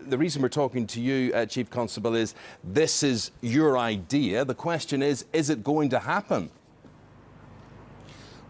the reason we're talking to you, Chief Constable, is this is your idea. The question is it going to happen?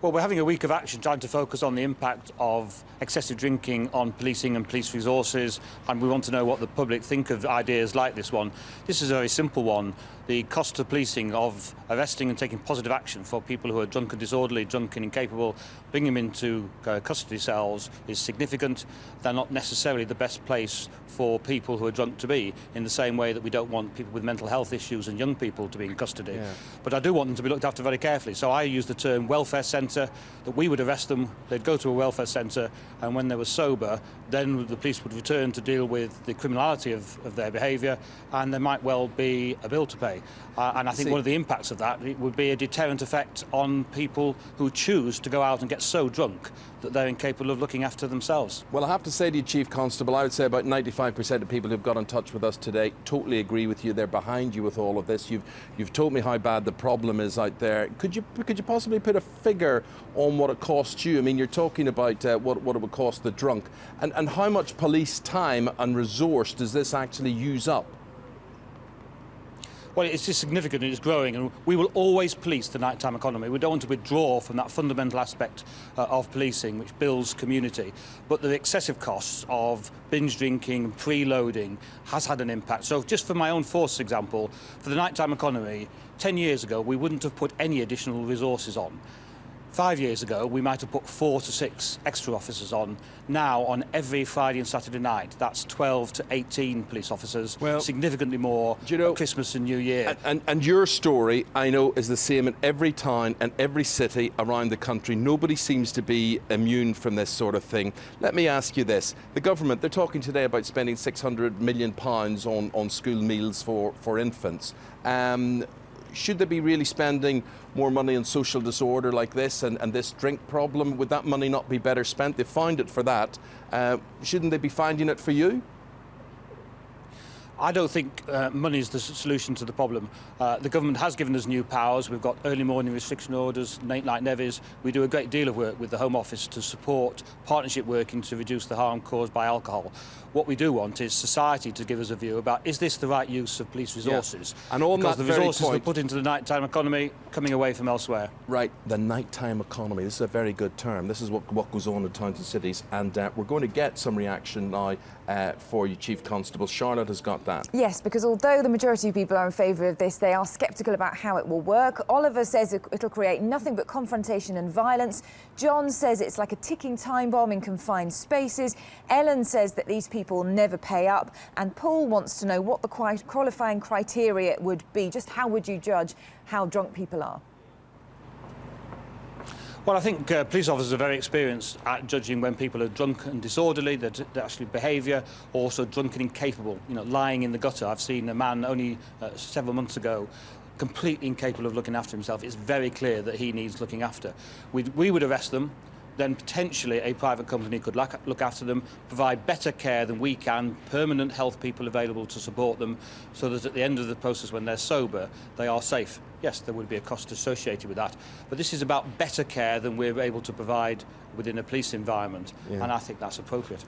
Well, we're having a week of action trying to focus on the impact of excessive drinking on policing and police resources, and we want to know what the public think of ideas like this one. This is a very simple one. The cost to policing of arresting and taking positive action for people who are drunk and disorderly, drunk and incapable, bringing them into custody cells is significant. They're not necessarily the best place for people who are drunk to be, in the same way that we don't want people with mental health issues and young people to be in custody. Yeah. But I do want them to be looked after very carefully. So I use the term welfare centre, that we would arrest them, they'd go to a welfare centre, and when they were sober, then the police would return to deal with the criminality of their behaviour, and there might well be a bill to pay. And I think one of the impacts of that would be a deterrent effect on people who choose to go out and get so drunk that they're incapable of looking after themselves. Well, I have to say to you, Chief Constable, I would say about 95% of people who've got in touch with us today totally agree with you. They're behind you with all of this. You've told me how bad the problem is out there. Could you possibly put a figure on what it costs you? I mean, you're talking about what it would cost the drunk. And how much police time and resource does this actually use up? Well, it's just significant and it's growing, and we will always police the nighttime economy. We don't want to withdraw from that fundamental aspect of policing, which builds community. But the excessive costs of binge drinking and preloading has had an impact. So just for my own force example, for the nighttime economy, 10 years ago, we wouldn't have put any additional resources on. 5 years ago, we might have put 4 to 6 extra officers on. Now, on every Friday and Saturday night, that's 12 to 18 police officers, well, significantly more at Christmas and New Year. And your story, I know, is the same in every town and every city around the country. Nobody seems to be immune from this sort of thing. Let me ask you this. The government, they're talking today about spending £600 million on school meals for infants. Should they be really spending more money on social disorder like this and this drink problem? Would that money not be better spent? They found it for that. Shouldn't they be finding it for you? I don't think money is the solution to the problem. The government has given us new powers. We've got early morning restriction orders, late-night levies. We do a great deal of work with the Home Office to support partnership working to reduce the harm caused by alcohol. What we do want is society to give us a view about, is this the right use of police resources? Yeah. And on because that the resources very we point, put into the nighttime economy coming away from elsewhere. Right, the nighttime economy. This is a very good term. This is what goes on in towns and cities, and we're going to get some reaction now for you, Chief Constable. Charlotte has got that. Yes, because although the majority of people are in favour of this, they are sceptical about how it will work. Oliver says it'll create nothing but confrontation and violence. John says it's like a ticking time bomb in confined spaces. Ellen says that these people never pay up. And Paul wants to know what the qualifying criteria would be. Just how would you judge how drunk people are? Well, I think police officers are very experienced at judging when people are drunk and disorderly, their actually behaviour, also drunk and incapable, lying in the gutter. I've seen a man only several months ago completely incapable of looking after himself. It's very clear that he needs looking after. We would arrest them, then potentially a private company could look after them, provide better care than we can, permanent health people available to support them, so that at the end of the process, when they're sober, they are safe. Yes, there would be a cost associated with that, but this is about better care than we're able to provide within a police environment, and I think that's appropriate.